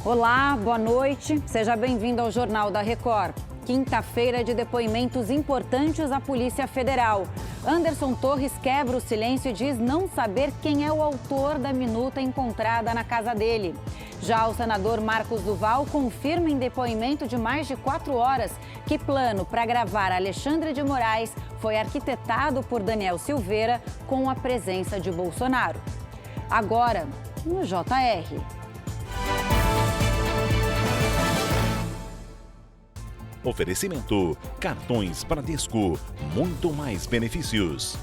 Olá, boa noite. Seja bem-vindo ao Jornal da Record. Quinta-feira de depoimentos importantes à Polícia Federal. Anderson Torres quebra o silêncio e diz não saber quem é o autor da minuta encontrada na casa dele. Já o senador Marcos Duval confirma em depoimento de mais de 4 horas que plano para gravar Alexandre de Moraes foi arquitetado por Daniel Silveira com a presença de Bolsonaro. Agora, no JR. Oferecimento: cartões Bradesco, muito mais benefícios.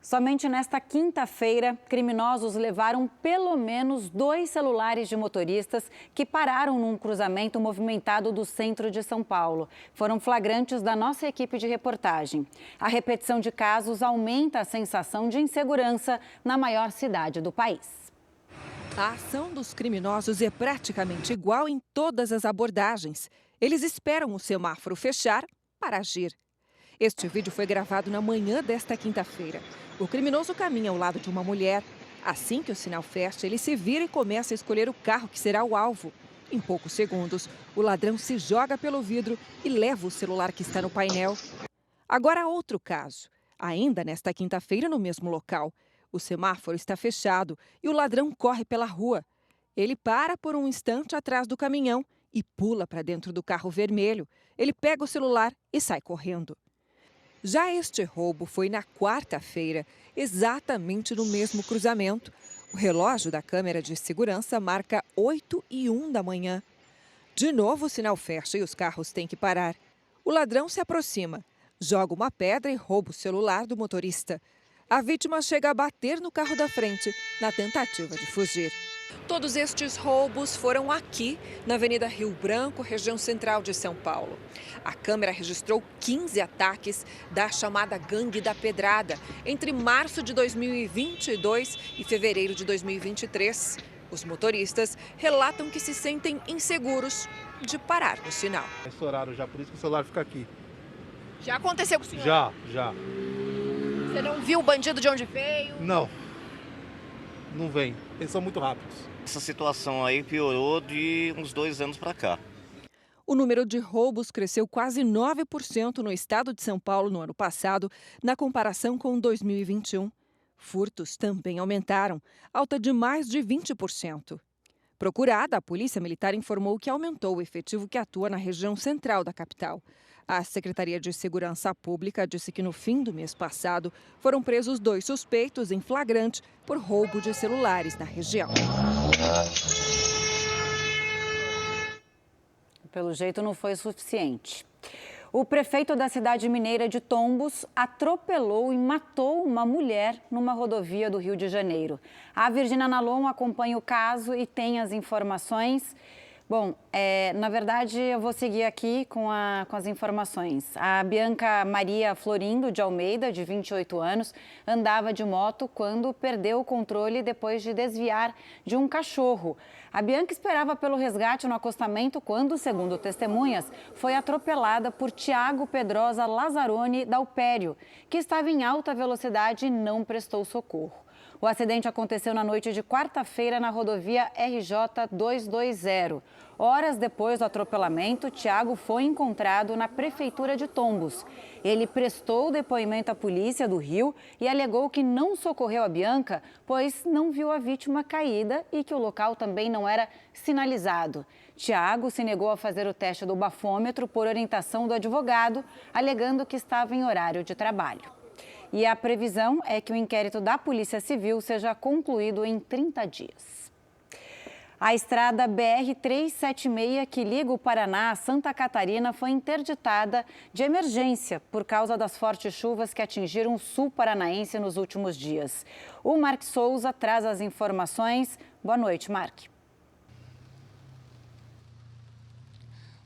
Somente nesta quinta-feira, criminosos levaram pelo menos 2 celulares de motoristas que pararam num cruzamento movimentado do centro de São Paulo. Foram flagrantes da nossa equipe de reportagem. A repetição de casos aumenta a sensação de insegurança na maior cidade do país. A ação dos criminosos é praticamente igual em todas as abordagens. Eles esperam o semáforo fechar para agir. Este vídeo foi gravado na manhã desta quinta-feira. O criminoso caminha ao lado de uma mulher. Assim que o sinal fecha, ele se vira e começa a escolher o carro que será o alvo. Em poucos segundos, o ladrão se joga pelo vidro e leva o celular que está no painel. Agora, outro caso. Ainda nesta quinta-feira, no mesmo local. O semáforo está fechado e o ladrão corre pela rua. Ele para por um instante atrás do caminhão e pula para dentro do carro vermelho. Ele pega o celular e sai correndo. Já este roubo foi na quarta-feira, exatamente no mesmo cruzamento. O relógio da câmera de segurança marca 8h01 da manhã. De novo o sinal fecha e os carros têm que parar. O ladrão se aproxima, joga uma pedra e rouba o celular do motorista. A vítima chega a bater no carro da frente, na tentativa de fugir. Todos estes roubos foram aqui, na Avenida Rio Branco, região central de São Paulo. A câmera registrou 15 ataques da chamada Gangue da Pedrada, entre março de 2022 e fevereiro de 2023. Os motoristas relatam que se sentem inseguros de parar no sinal. Esse horário já, por isso que o celular fica aqui. Já aconteceu com o senhor? Já. Você não viu o bandido de onde veio? Não vem. Eles são muito rápidos. Essa situação aí piorou de uns 2 anos para cá. O número de roubos cresceu quase 9% no estado de São Paulo no ano passado, na comparação com 2021. Furtos também aumentaram, alta de mais de 20%. Procurada, a Polícia Militar informou que aumentou o efetivo que atua na região central da capital. A Secretaria de Segurança Pública disse que no fim do mês passado foram presos 2 suspeitos em flagrante por roubo de celulares na região. Pelo jeito não foi suficiente. O prefeito da cidade mineira de Tombos atropelou e matou uma mulher numa rodovia do Rio de Janeiro. A Virgínia Nalon acompanha o caso e tem as informações. Bom, na verdade, eu vou seguir aqui com as informações. A Bianca Maria Florindo de Almeida, de 28 anos, andava de moto quando perdeu o controle depois de desviar de um cachorro. A Bianca esperava pelo resgate no acostamento quando, segundo testemunhas, foi atropelada por Tiago Pedrosa Lazzaroni Dalpério, que estava em alta velocidade e não prestou socorro. O acidente aconteceu na noite de quarta-feira na rodovia RJ 220. Horas depois do atropelamento, Tiago foi encontrado na Prefeitura de Tombos. Ele prestou depoimento à polícia do Rio e alegou que não socorreu a Bianca, pois não viu a vítima caída e que o local também não era sinalizado. Tiago se negou a fazer o teste do bafômetro por orientação do advogado, alegando que estava em horário de trabalho. E a previsão é que o inquérito da Polícia Civil seja concluído em 30 dias. A estrada BR-376, que liga o Paraná a Santa Catarina, foi interditada de emergência por causa das fortes chuvas que atingiram o sul paranaense nos últimos dias. O Mark Souza traz as informações. Boa noite, Mark.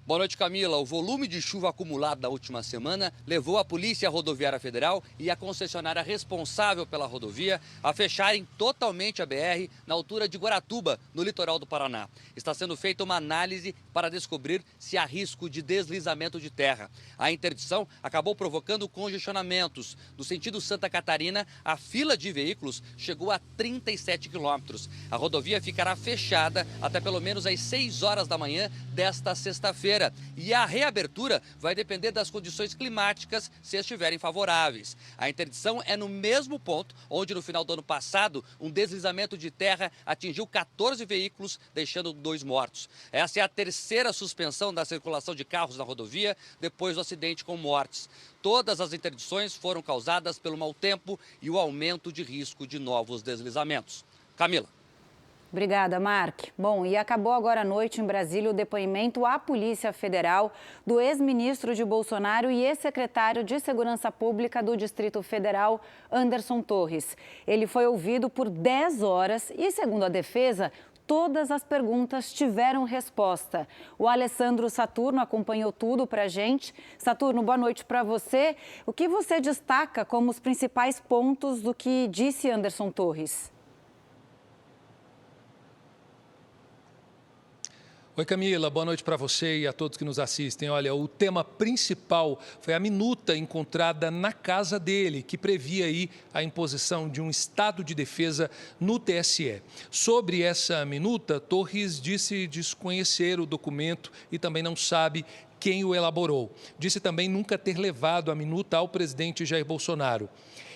Boa noite, Camila. O volume de chuva acumulado na última semana levou a Polícia Rodoviária Federal e a concessionária responsável pela rodovia a fecharem totalmente a BR na altura de Guaratuba, no litoral do Paraná. Está sendo feita uma análise para descobrir se há risco de deslizamento de terra. A interdição acabou provocando congestionamentos. No sentido Santa Catarina, a fila de veículos chegou a 37 quilômetros. A rodovia ficará fechada até pelo menos às 6 horas da manhã desta sexta-feira. E a reabertura vai depender das condições climáticas, se estiverem favoráveis. A interdição é no mesmo ponto onde, no final do ano passado, um deslizamento de terra atingiu 14 veículos, deixando 2 mortos. Essa é a terceira suspensão da circulação de carros na rodovia depois do acidente com mortes. Todas as interdições foram causadas pelo mau tempo e o aumento de risco de novos deslizamentos. Camila. Obrigada, Mark. Bom, e acabou agora à noite em Brasília o depoimento à Polícia Federal do ex-ministro de Bolsonaro e ex-secretário de Segurança Pública do Distrito Federal, Anderson Torres. Ele foi ouvido por 10 horas e, segundo a defesa, todas as perguntas tiveram resposta. O Alessandro Saturno acompanhou tudo para a gente. Saturno, boa noite para você. O que você destaca como os principais pontos do que disse Anderson Torres? Oi, Camila, boa noite para você e a todos que nos assistem. Olha, o tema principal foi a minuta encontrada na casa dele, que previa aí a imposição de um estado de defesa no TSE. Sobre essa minuta, Torres disse desconhecer o documento e também não sabe quem o elaborou. Disse também nunca ter levado a minuta ao presidente Jair Bolsonaro.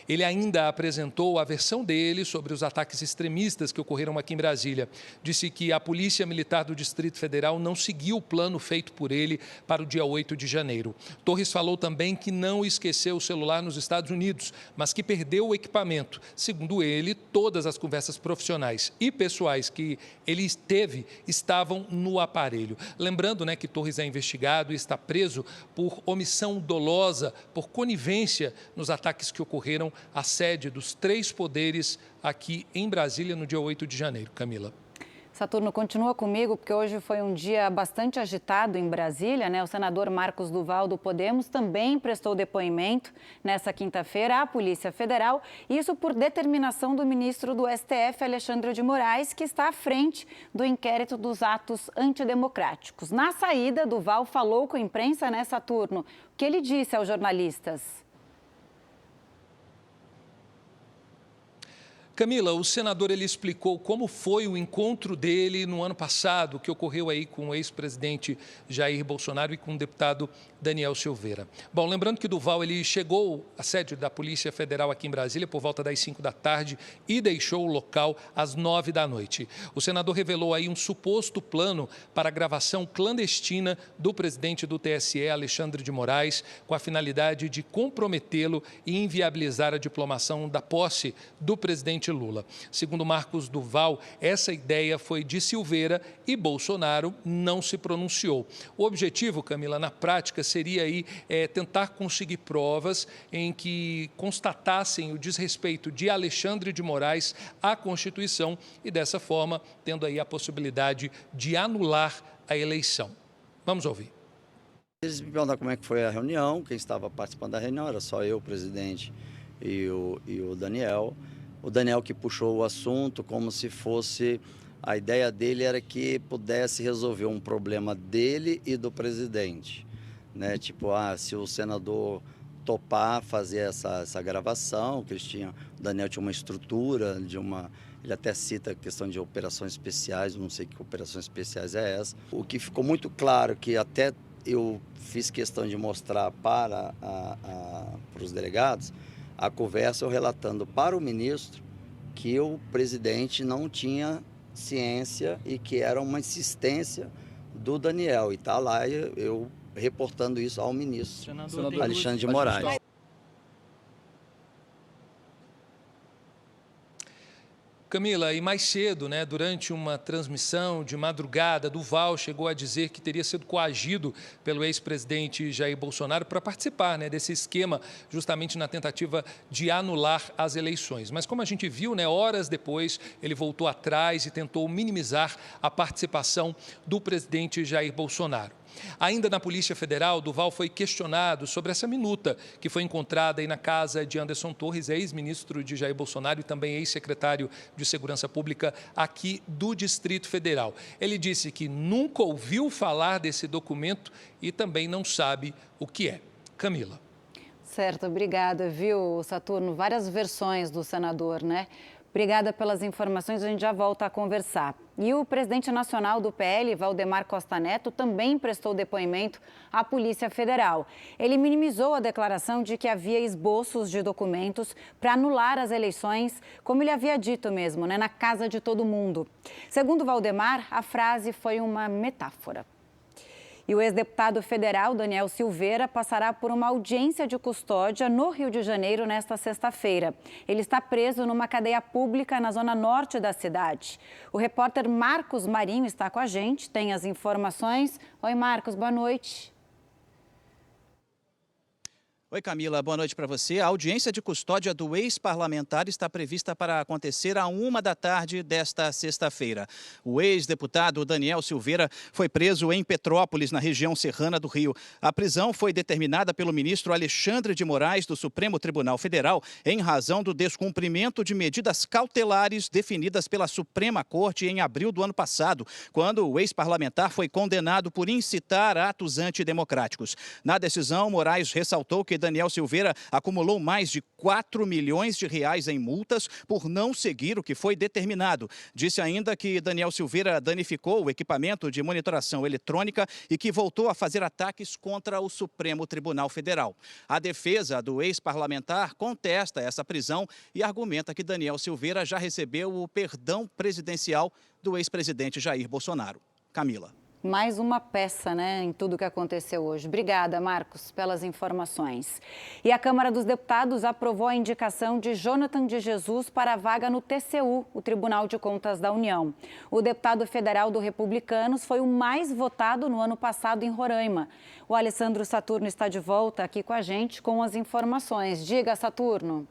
Ele ainda apresentou a versão dele sobre os ataques extremistas que ocorreram aqui em Brasília. Disse que a Polícia Militar do Distrito Federal não seguiu o plano feito por ele para o dia 8 de janeiro. Torres falou também que não esqueceu o celular nos Estados Unidos, mas que perdeu o equipamento. Segundo ele, todas as conversas profissionais e pessoais que ele teve estavam no aparelho. Lembrando, que Torres é investigado e está preso por omissão dolosa, por conivência nos ataques que ocorreram à sede dos 3 poderes aqui em Brasília no dia 8 de janeiro. Camila. Saturno, continua comigo, porque hoje foi um dia bastante agitado em Brasília, O senador Marcos Duval, do Podemos, também prestou depoimento nessa quinta-feira à Polícia Federal, isso por determinação do ministro do STF, Alexandre de Moraes, que está à frente do inquérito dos atos antidemocráticos. Na saída, Duval falou com a imprensa, Saturno? O que ele disse aos jornalistas? Camila, o senador ele explicou como foi o encontro dele no ano passado, que ocorreu aí com o ex-presidente Jair Bolsonaro e com o deputado Daniel Silveira. Bom, lembrando que Duval ele chegou à sede da Polícia Federal aqui em Brasília por volta das 5 da tarde e deixou o local às 9 da noite. O senador revelou aí um suposto plano para a gravação clandestina do presidente do TSE, Alexandre de Moraes, com a finalidade de comprometê-lo e inviabilizar a diplomação da posse do presidente Lula. Segundo Marcos Duval, essa ideia foi de Silveira e Bolsonaro não se pronunciou. O objetivo, Camila, na prática seria aí tentar conseguir provas em que constatassem o desrespeito de Alexandre de Moraes à Constituição e dessa forma tendo aí a possibilidade de anular a eleição. Vamos ouvir. Eles me perguntaram como é que foi a reunião, quem estava participando da reunião, era só eu, o presidente e o Daniel. O Daniel que puxou o assunto como se fosse, a ideia dele era que pudesse resolver um problema dele e do presidente. Tipo, se o senador topar fazer essa gravação, que o Daniel tinha uma estrutura, ele até cita a questão de operações especiais, não sei que operações especiais é essa. O que ficou muito claro, que até eu fiz questão de mostrar para os delegados, a conversa eu relatando para o ministro que o presidente não tinha ciência e que era uma insistência do Daniel. E está lá eu reportando isso ao ministro Alexandre de Moraes. Camila, e mais cedo, durante uma transmissão de madrugada, Duval chegou a dizer que teria sido coagido pelo ex-presidente Jair Bolsonaro para participar desse esquema, justamente na tentativa de anular as eleições. Mas como a gente viu, horas depois, ele voltou atrás e tentou minimizar a participação do presidente Jair Bolsonaro. Ainda na Polícia Federal, Duval foi questionado sobre essa minuta que foi encontrada aí na casa de Anderson Torres, ex-ministro de Jair Bolsonaro e também ex-secretário de Segurança Pública aqui do Distrito Federal. Ele disse que nunca ouviu falar desse documento e também não sabe o que é. Camila. Certo, obrigada, viu, Saturno? Várias versões do senador, né? Obrigada pelas informações, a gente já volta a conversar. E o presidente nacional do PL, Valdemar Costa Neto, também prestou depoimento à Polícia Federal. Ele minimizou a declaração de que havia esboços de documentos para anular as eleições, como ele havia dito mesmo, né, na casa de todo mundo. Segundo Valdemar, a frase foi uma metáfora. E o ex-deputado federal Daniel Silveira passará por uma audiência de custódia no Rio de Janeiro nesta sexta-feira. Ele está preso numa cadeia pública na zona norte da cidade. O repórter Marcos Marinho está com a gente, tem as informações. Oi, Marcos, boa noite. Oi, Camila, boa noite para você. A audiência de custódia do ex-parlamentar está prevista para acontecer à 1h da tarde desta sexta-feira. O ex-deputado Daniel Silveira foi preso em Petrópolis, na região serrana do Rio. A prisão foi determinada pelo ministro Alexandre de Moraes, do Supremo Tribunal Federal, em razão do descumprimento de medidas cautelares definidas pela Suprema Corte em abril do ano passado, quando o ex-parlamentar foi condenado por incitar atos antidemocráticos. Na decisão, Moraes ressaltou que Daniel Silveira acumulou mais de 4 milhões de reais em multas por não seguir o que foi determinado. Disse ainda que Daniel Silveira danificou o equipamento de monitoração eletrônica e que voltou a fazer ataques contra o Supremo Tribunal Federal. A defesa do ex-parlamentar contesta essa prisão e argumenta que Daniel Silveira já recebeu o perdão presidencial do ex-presidente Jair Bolsonaro. Camila. Mais uma peça, né, em tudo que aconteceu hoje. Obrigada, Marcos, pelas informações. E a Câmara dos Deputados aprovou a indicação de Jonathan de Jesus para a vaga no TCU, o Tribunal de Contas da União. O deputado federal do Republicanos foi o mais votado no ano passado em Roraima. O Alessandro Saturno está de volta aqui com a gente com as informações. Diga, Saturno.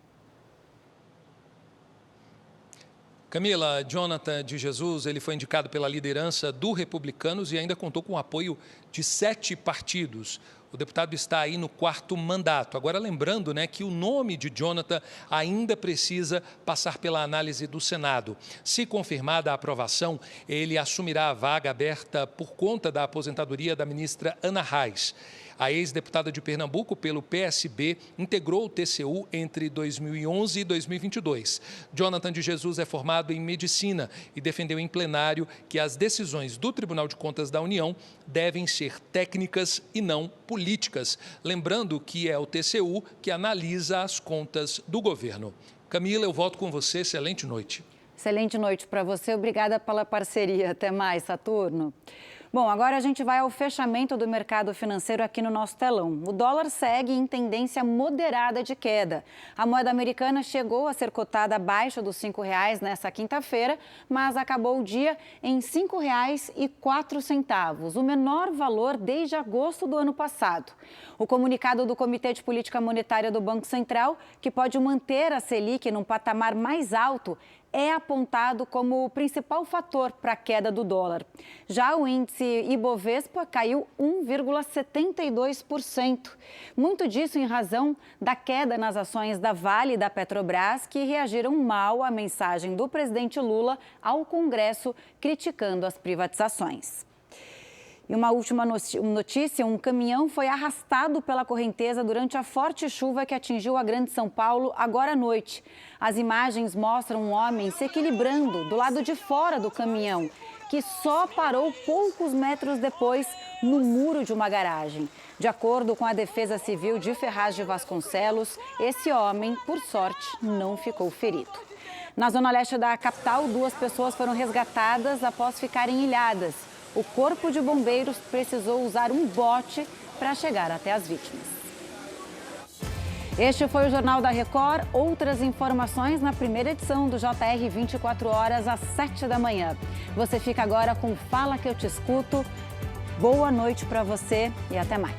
Camila, Jonathan de Jesus, ele foi indicado pela liderança do Republicanos e ainda contou com o apoio de 7 partidos. O deputado está aí no 4º mandato. Agora, lembrando, né, que o nome de Jonathan ainda precisa passar pela análise do Senado. Se confirmada a aprovação, ele assumirá a vaga aberta por conta da aposentadoria da ministra Ana Reis. A ex-deputada de Pernambuco, pelo PSB, integrou o TCU entre 2011 e 2022. Jonathan de Jesus é formado em medicina e defendeu em plenário que as decisões do Tribunal de Contas da União devem ser técnicas e não políticas. Lembrando que é o TCU que analisa as contas do governo. Camila, eu volto com você. Excelente noite. Excelente noite para você. Obrigada pela parceria. Até mais, Saturno. Bom, agora a gente vai ao fechamento do mercado financeiro aqui no nosso telão. O dólar segue em tendência moderada de queda. A moeda americana chegou a ser cotada abaixo dos R$ 5,00 nessa quinta-feira, mas acabou o dia em R$ 5,04, o menor valor desde agosto do ano passado. O comunicado do Comitê de Política Monetária do Banco Central, que pode manter a Selic num patamar mais alto, é apontado como o principal fator para a queda do dólar. Já o índice Ibovespa caiu 1,72%. Muito disso em razão da queda nas ações da Vale e da Petrobras, que reagiram mal à mensagem do presidente Lula ao Congresso criticando as privatizações. E uma última notícia, um caminhão foi arrastado pela correnteza durante a forte chuva que atingiu a Grande São Paulo agora à noite. As imagens mostram um homem se equilibrando do lado de fora do caminhão, que só parou poucos metros depois no muro de uma garagem. De acordo com a Defesa Civil de Ferraz de Vasconcelos, esse homem, por sorte, não ficou ferido. Na zona leste da capital, 2 pessoas foram resgatadas após ficarem ilhadas. O Corpo de Bombeiros precisou usar um bote para chegar até as vítimas. Este foi o Jornal da Record. Outras informações na primeira edição do JR 24 horas às 7 da manhã. Você fica agora com Fala que eu te escuto. Boa noite para você e até mais.